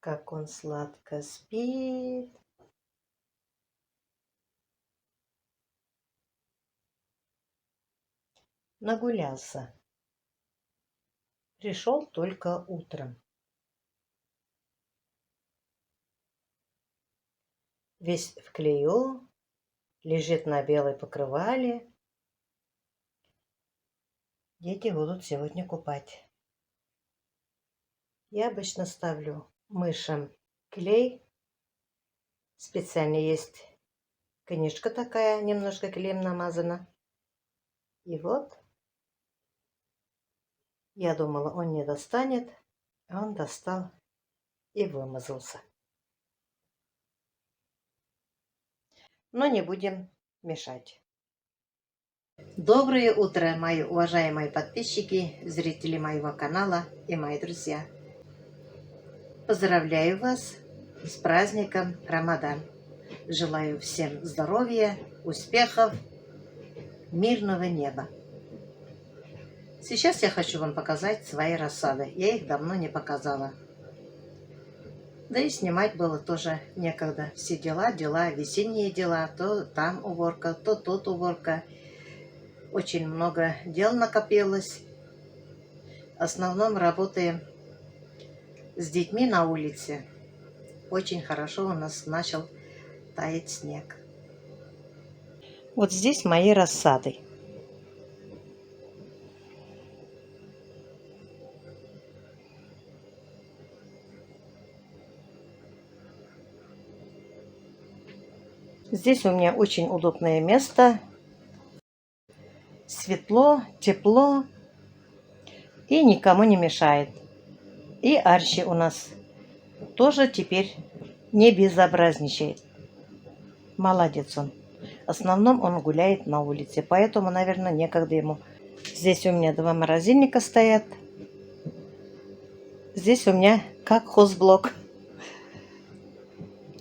Как он сладко спит. Нагулялся. Пришел только утром. Весь в клею, лежит на белой покрывале. Дети будут сегодня купать. Я обычно ставлю мышам клей. Специально есть книжка такая, немножко клеем намазана. И вот, я думала, он не достанет, а он достал и вымазался. Но не будем мешать. Доброе утро, мои уважаемые подписчики, зрители моего канала и мои друзья. Поздравляю вас с праздником Рамадан. Желаю всем здоровья, успехов, мирного неба. Сейчас я хочу вам показать свои рассады. Я их давно не показала. Да и снимать было тоже некогда. Все дела, весенние дела. То там уборка, то тут уборка. Очень много дел накопилось. В основном работаем с детьми на улице. Очень хорошо у нас начал таять снег. Вот здесь мои рассады. Здесь у меня очень удобное место. Светло, тепло и никому не мешает. И Арчи у нас тоже теперь не безобразничает. Молодец он. В основном он гуляет на улице, поэтому, наверное, некогда ему. Здесь у меня 2 морозильника стоят. Здесь у меня как хозблок.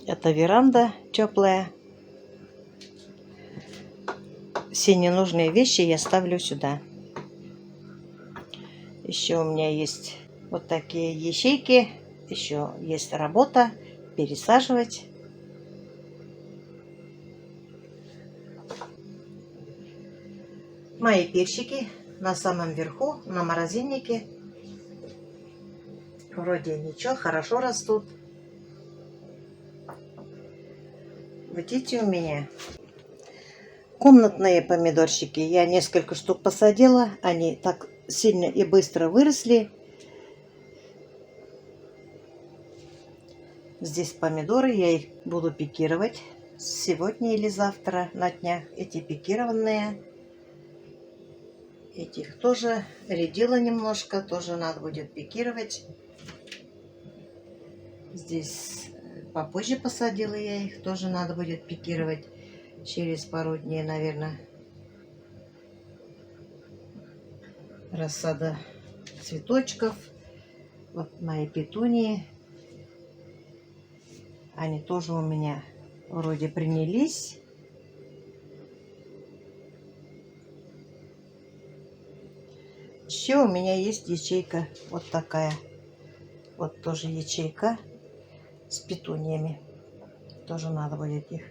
Это веранда теплая. Все ненужные вещи я ставлю сюда. Еще у меня есть вот такие ячейки. Еще есть работа. Пересаживать. Мои перчики на самом верху, на морозильнике. Вроде ничего, хорошо растут. Вот эти у меня комнатные помидорчики. Я несколько штук посадила. Они так сильно и быстро выросли. Здесь помидоры. Я их буду пикировать сегодня или завтра на днях. Эти пикированные. Этих тоже редила немножко. Тоже надо будет пикировать. Здесь попозже посадила я их. Тоже надо будет пикировать через пару дней, наверное. Рассада цветочков. Вот мои петунии. Они тоже у меня вроде принялись. Еще у меня есть ячейка вот такая. Вот тоже ячейка с петуниями. Тоже надо будет их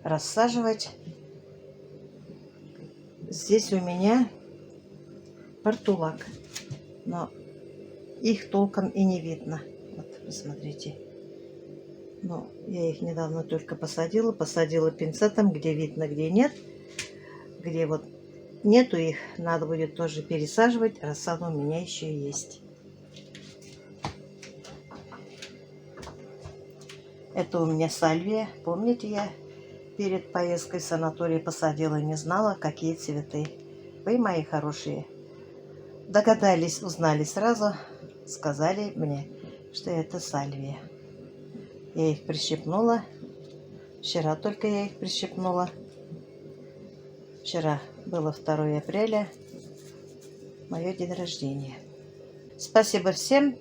рассаживать. Здесь у меня портулак. Но их толком и не видно. Вот, посмотрите. Ну, я их недавно только посадила. Посадила пинцетом, где видно, где нет. Где вот нету их, надо будет тоже пересаживать. Рассада у меня еще есть. Это у меня сальвия. Помните, я перед поездкой в санаторий посадила, не знала, какие цветы. Вы, мои хорошие, догадались, узнали сразу, сказали мне, что это сальвия. Я их прищипнула. Вчера только я их прищипнула. Вчера было 2 апреля, мое день рождения. Спасибо всем.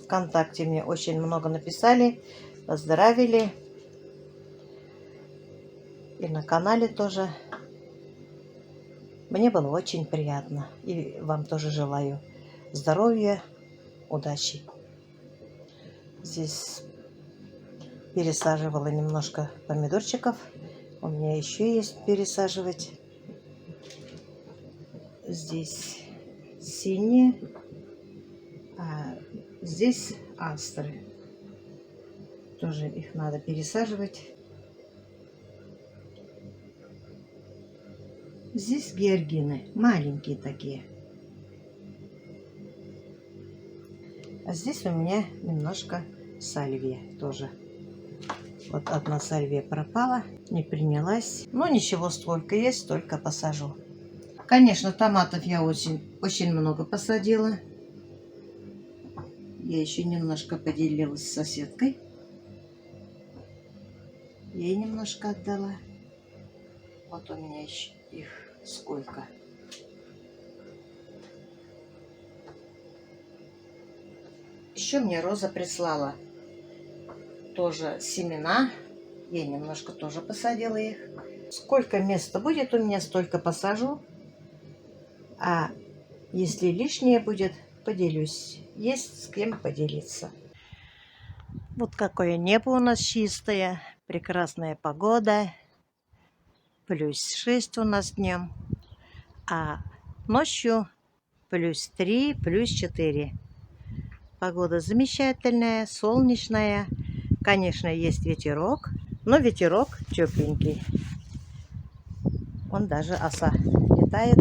ВКонтакте мне очень много написали, поздравили. И на канале тоже. Мне было очень приятно. И вам тоже желаю здоровья, удачи. Здесь Пересаживала немножко помидорчиков. У меня еще есть пересаживать. Здесь синие, а здесь астры. Тоже их надо пересаживать. Здесь георгины, маленькие такие. А здесь у меня немножко сальвия тоже. Вот одна сальвия пропала, не принялась. Но ничего, столько есть, столько посажу. Конечно, томатов я очень много посадила. Я еще немножко поделилась с соседкой. Ей немножко отдала. Вот у меня еще их сколько. Еще мне Роза прислала тоже семена. Я немножко тоже посадила их. Сколько места будет у меня, столько посажу. А если лишнее будет, поделюсь. Есть с кем поделиться. Вот какое небо у нас чистое. Прекрасная погода. +6 у нас днем. А ночью +3, +4. Погода замечательная, солнечная. Конечно, есть ветерок, но ветерок тепленький. Он даже оса летает.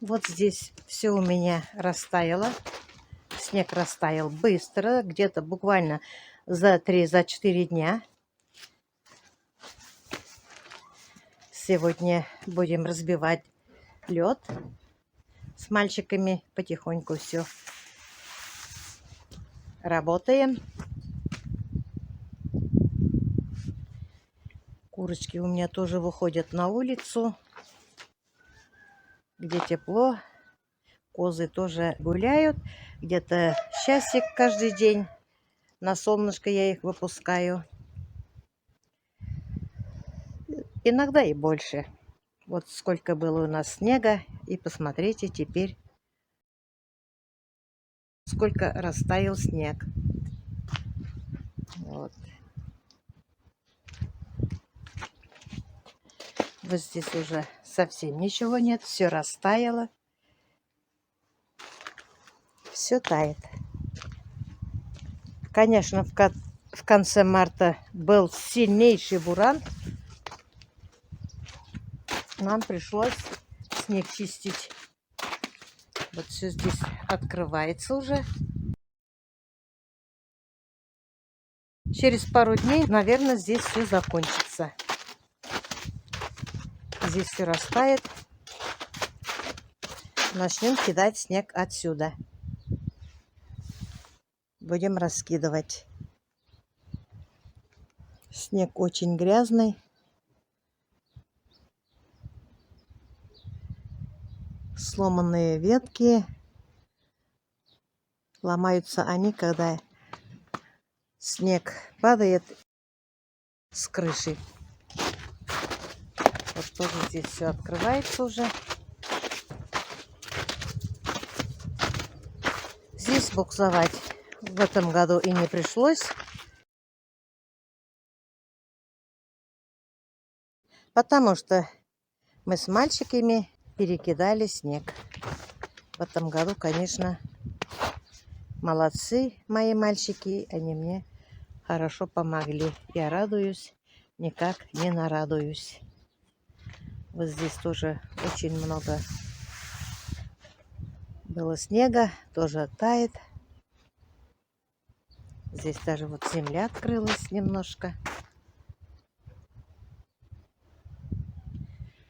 Вот здесь все у меня растаяло. Снег растаял быстро, где-то буквально за 3-4 дня. Сегодня будем разбивать лед с мальчиками. Потихоньку все работаем. Курочки у меня тоже выходят на улицу, где тепло. Козы тоже гуляют. Где-то часик каждый день. На солнышко я их выпускаю. Иногда и больше. Вот сколько было у нас снега. И посмотрите теперь, сколько растаял снег. Вот. Вот здесь уже совсем ничего нет. Все растаяло. Все тает. Конечно, в конце марта был сильнейший буран. Нам пришлось снег чистить. Вот все здесь открывается уже. Через пару дней, наверное, здесь все закончится. Здесь все растает. Начнем кидать снег отсюда. Будем раскидывать. Снег очень грязный. Сломанные ветки. Ломаются они, когда снег падает с крыши. Вот тоже здесь все открывается уже. Здесь буксовать в этом году и не пришлось. Потому что мы с мальчиками перекидали снег. В этом году, конечно, молодцы мои мальчики. Они мне хорошо помогли. Я радуюсь, никак не нарадуюсь. Вот здесь тоже очень много было снега, тоже тает. Здесь даже вот земля открылась немножко.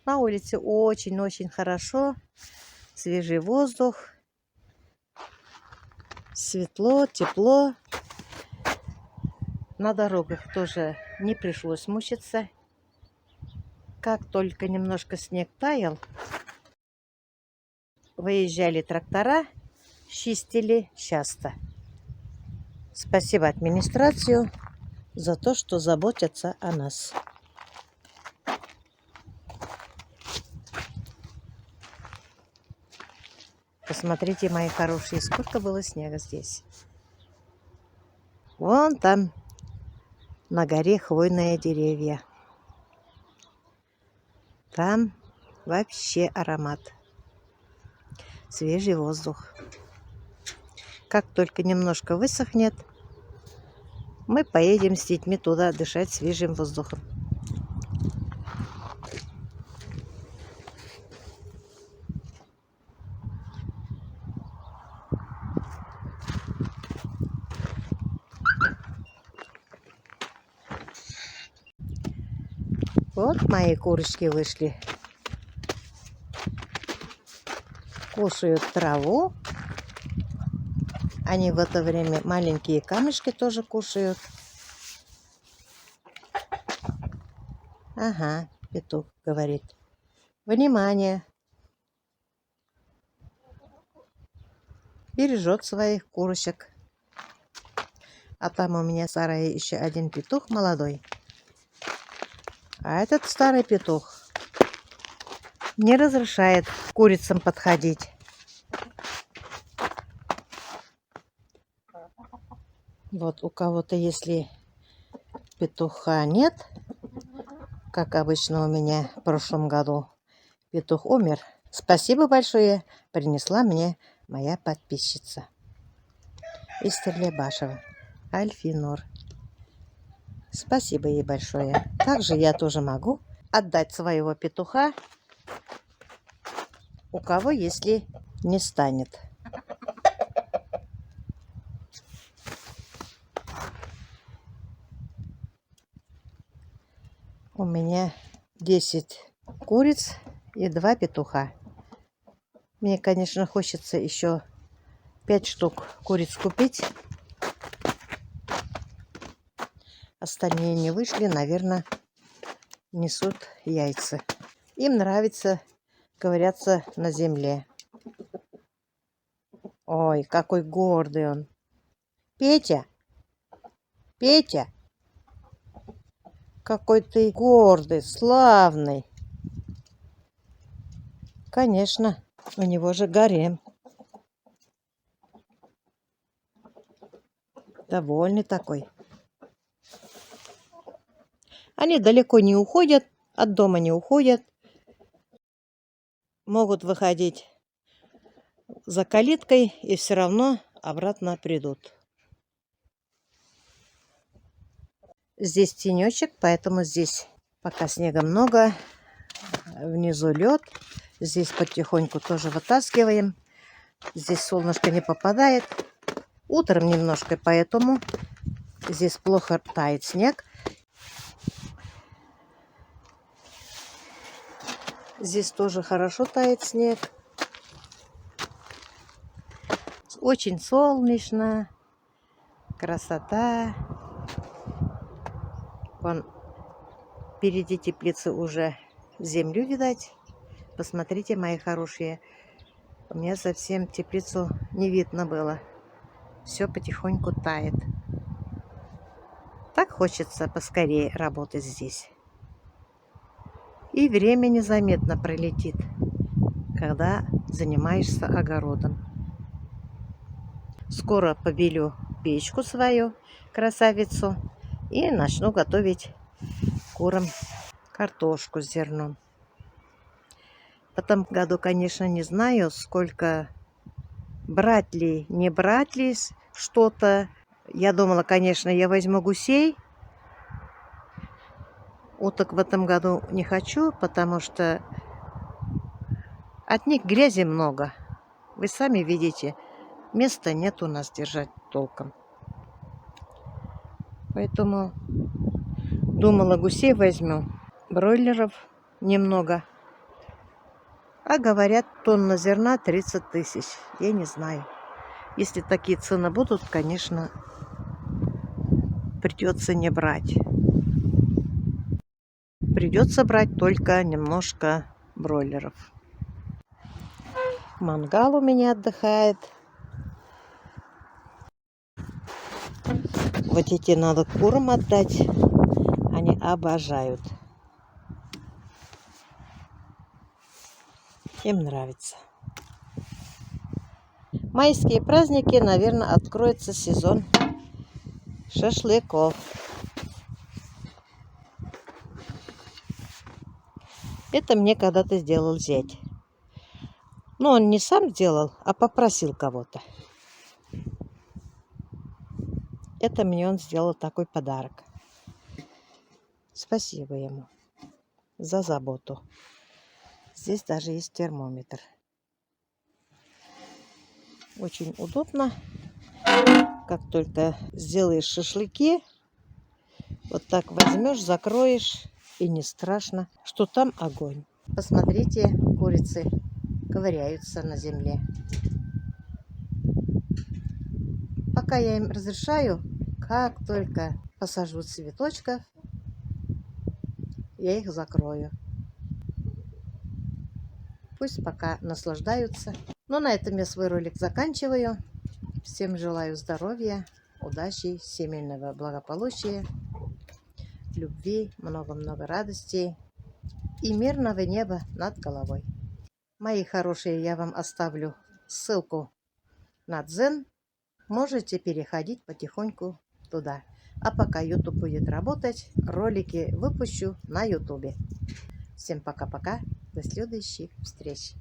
На улице очень-очень хорошо. Свежий воздух. Светло, тепло. На дорогах тоже не пришлось мучиться. Как только немножко снег таял, выезжали трактора, чистили часто. Спасибо администрацию за то, что заботятся о нас. Посмотрите, мои хорошие, сколько было снега здесь. Вон там на горе хвойные деревья. Там вообще аромат. Свежий воздух. Как только немножко высохнет, мы поедем с детьми туда дышать свежим воздухом. Вот мои курочки вышли. Кушают траву. Они в это время маленькие камешки тоже кушают. Ага, петух говорит. Внимание! Бережет своих курочек. А там у меня в сарае еще один петух молодой. А этот старый петух не разрешает курицам подходить. Вот у кого-то, если петуха нет, как обычно у меня в прошлом году, петух умер. Спасибо большое, принесла мне моя подписчица из Стерлебашева, Альфинор. Спасибо ей большое. Также я тоже могу отдать своего петуха, у кого, если не станет. У меня 10 куриц и 2 петуха. Мне, конечно, хочется еще 5 штук куриц купить. Остальные не вышли, наверное, несут яйца. Им нравится ковыряться на земле. Ой, какой гордый он. Петя! Петя! Какой ты гордый, славный. Конечно, у него же гарем. Довольный такой. Они далеко не уходят, от дома не уходят. Могут выходить за калиткой и все равно обратно придут. Здесь тенечек, поэтому здесь пока снега много. Внизу лед. Здесь потихоньку тоже вытаскиваем. Здесь солнышко не попадает. Утром немножко, поэтому здесь плохо тает снег. Здесь тоже хорошо тает снег. Очень солнечно. Красота. Вон впереди теплицы уже землю видать. Посмотрите, мои хорошие. У меня совсем теплицу не видно было. Все потихоньку тает. Так хочется поскорее работать здесь. И время незаметно пролетит, когда занимаешься огородом. Скоро побелю печку свою, красавицу, и начну готовить курам картошку с зерном. В этом году, конечно, не знаю, сколько брать ли, не брать ли что-то. Я думала, конечно, я возьму гусей. Уток в этом году не хочу, потому что от них грязи много. Вы сами видите, места нет у нас держать толком. Поэтому думала, гусей возьму, бройлеров немного. А говорят, тонна зерна 30 тысяч. Я не знаю. Если такие цены будут, конечно, придется не брать. Придется брать только немножко бройлеров. Мангал у меня отдыхает. Вот эти надо курам отдать. Они обожают. Им нравится. Майские праздники, наверное, откроется сезон шашлыков. Это мне когда-то сделал зять. Но он не сам сделал, а попросил кого-то. Это мне он сделал такой подарок. Спасибо ему за заботу. Здесь даже есть термометр. Очень удобно. Как только сделаешь шашлыки, вот так возьмешь, закроешь, и не страшно, что там огонь. Посмотрите, курицы ковыряются на земле. Пока я им разрешаю, как только посажу цветочков, я их закрою. Пусть пока наслаждаются. Но на этом я свой ролик заканчиваю. Всем желаю здоровья, удачи, семейного благополучия, любви, много-много радостей и мирного неба над головой. Мои хорошие, я вам оставлю ссылку на Дзен. Можете переходить потихоньку туда. А пока YouTube будет работать, ролики выпущу на YouTube. Всем пока-пока. До следующих встреч.